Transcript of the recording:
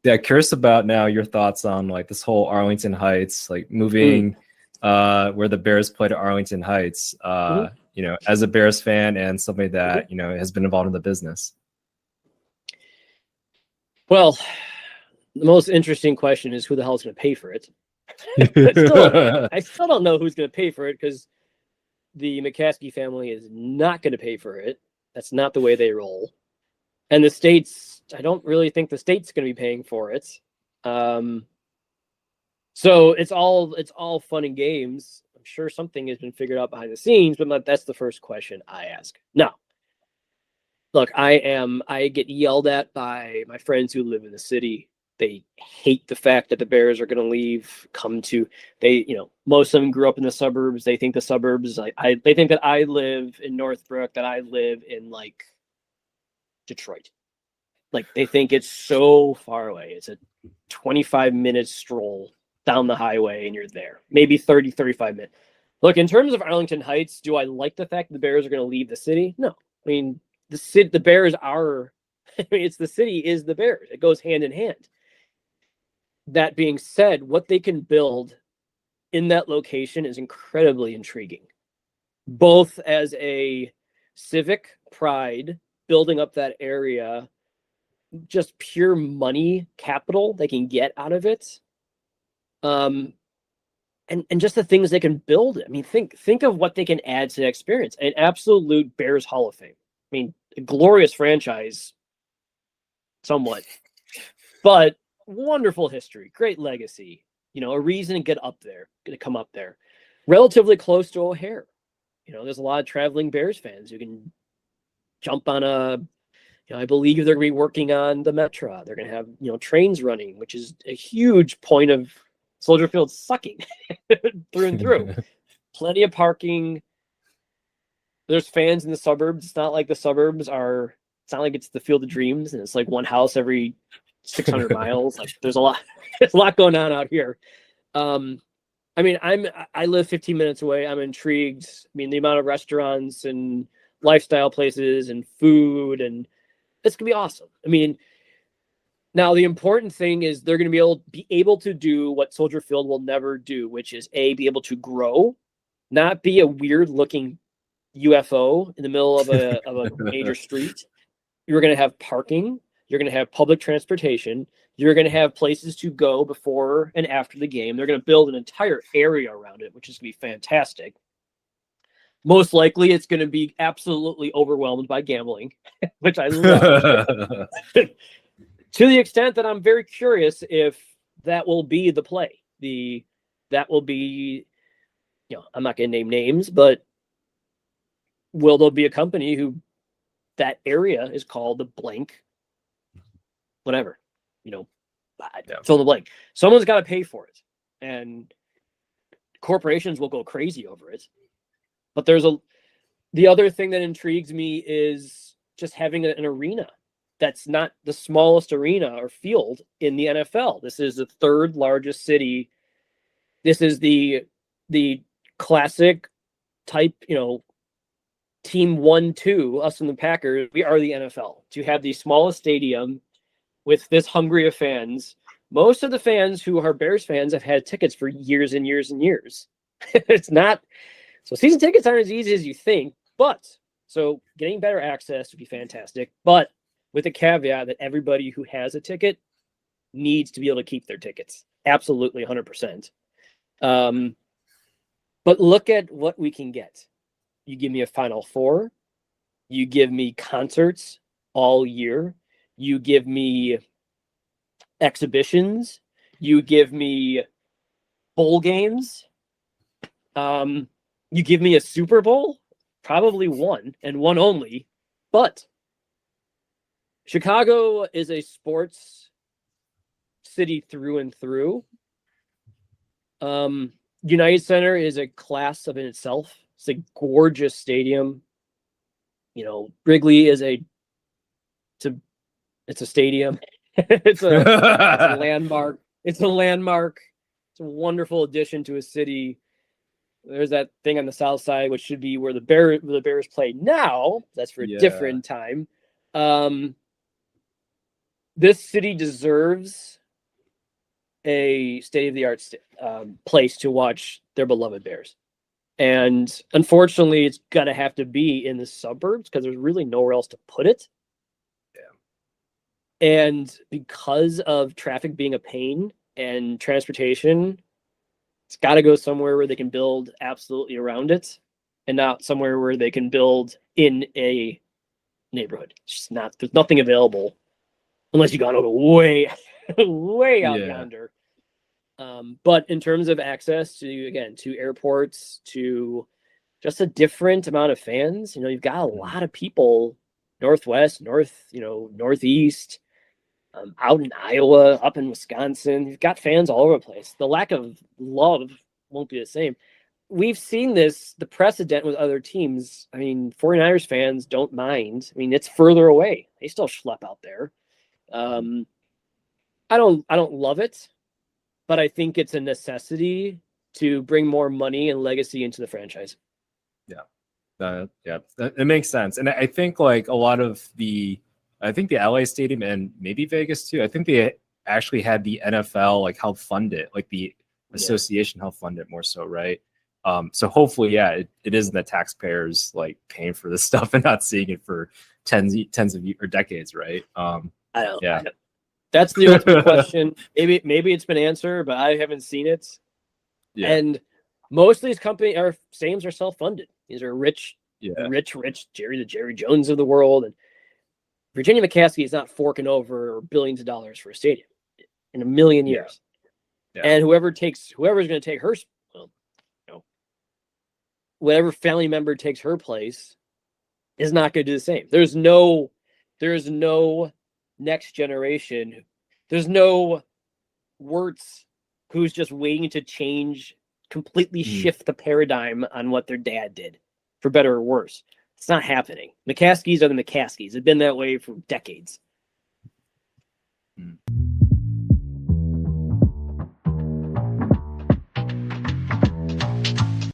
Yeah, curious about now your thoughts on like this whole Arlington Heights, like moving where the Bears play to Arlington Heights. You know, as a Bears fan and somebody that, you know, has been involved in the business. Well, the most interesting question is who the hell is going to pay for it? I still don't know who's going to pay for it because the McCaskey family is not going to pay for it. That's not the way they roll. And the state's, I don't really think the state's going to be paying for it. So it's all fun and games. I'm sure something has been figured out behind the scenes, but that's the first question I ask. Now, look, I get yelled at by my friends who live in the city. They hate the fact that the Bears are going to leave, most of them grew up in the suburbs. They think the suburbs, they think that I live in Northbrook, that I live in like Detroit. Like they think it's so far away. It's a 25-minute stroll down the highway and you're there. Maybe 30, 35 minutes. Look, in terms of Arlington Heights, do I like the fact that the Bears are going to leave the city? No. I mean, the Bears are, it's the city is the Bears. It goes hand in hand. That being said, what they can build in that location is incredibly intriguing, both as a civic pride, building up that area, just pure money capital they can get out of it. And just the things they can build. I mean, think of what they can add to the experience. An absolute Bears Hall of Fame. I mean, a glorious franchise, somewhat, but wonderful history, great legacy. You know, a reason to get up there, to come up there, relatively close to O'Hare. You know, there's a lot of traveling Bears fans who can jump on I believe they're going to be working on the Metra. They're going to have, trains running, which is a huge point of Soldier Field sucking through and through. Plenty of parking. There's fans in the suburbs. It's not like the suburbs are, it's not like it's the Field of Dreams and it's like one house every 600 miles. Like there's a lot going on out here. I mean, I live 15 minutes away. I'm intrigued. I mean, the amount of restaurants and lifestyle places and food, and it's gonna be awesome. I mean, now the important thing is they're gonna be able to do what Soldier Field will never do, which is be able to grow, not be a weird looking UFO in the middle of a major street. You're gonna have parking. You're going to have public transportation. You're going to have places to go before and after the game. They're going to build an entire area around it, which is going to be fantastic. Most likely, it's going to be absolutely overwhelmed by gambling, which I love. To the extent that I'm very curious if that will be the play. That will be, I'm not going to name names, but will there be a company who that area is called the blank whatever, fill in the blank. Someone's got to pay for it, and corporations will go crazy over it. But the other thing that intrigues me is just having an arena that's not the smallest arena or field in the NFL. This is the third largest city. This is the classic type, team 1-2, us and the Packers. We are the NFL. To have the smallest stadium with this hungry of fans. Most of the fans who are Bears fans have had tickets for years and years and years. It's not, so season tickets aren't as easy as you think, so getting better access would be fantastic, but with a caveat that everybody who has a ticket needs to be able to keep their tickets. Absolutely 100%. But look at what we can get. You give me a Final Four. You give me concerts all year. You give me exhibitions. You give me bowl games. You give me a Super Bowl, probably one and one only. But Chicago is a sports city through and through. United Center is a class of in itself. It's a gorgeous stadium. Wrigley is it's a stadium. it's a landmark. It's a landmark. It's a wonderful addition to a city. There's that thing on the south side, which should be where the Bears play now. That's for a different time. this city deserves a state-of-the-art place to watch their beloved Bears. And unfortunately, it's going to have to be in the suburbs because there's really nowhere else to put it. Yeah. And because of traffic being a pain and transportation, it's got to go somewhere where they can build absolutely around it and not somewhere where they can build in a neighborhood. It's just not, there's nothing available unless you got to go way, way out yonder. But in terms of access to airports, to just a different amount of fans, you've got a lot of people northwest, northeast, out in Iowa, up in Wisconsin. You've got fans all over the place. The lack of love won't be the same. We've seen the precedent with other teams. I mean, 49ers fans don't mind. I mean, it's further away. They still schlep out there. I don't love it, but I think it's a necessity to bring more money and legacy into the franchise. It makes sense. And I think like a lot of the LA Stadium and maybe Vegas too, I think they actually had the NFL like help fund it, like the association help fund it more so, right? So hopefully, it isn't the taxpayers like paying for this stuff and not seeing it for tens of years or decades, right? I don't know. That's the ultimate question. Maybe it's been answered, but I haven't seen it. Yeah. And most of these stadiums are self-funded. These are rich Jerry Jones of the world. And Virginia McCaskey is not forking over billions of dollars for a stadium in a million years. Yeah. And whoever's going to take her, whatever family member takes her place is not going to do the same. There's no next generation. There's no Wirtz who's just waiting to completely shift the paradigm on what their dad did, for better or worse. It's not happening. McCaskies are the McCaskies. They've been that way for decades.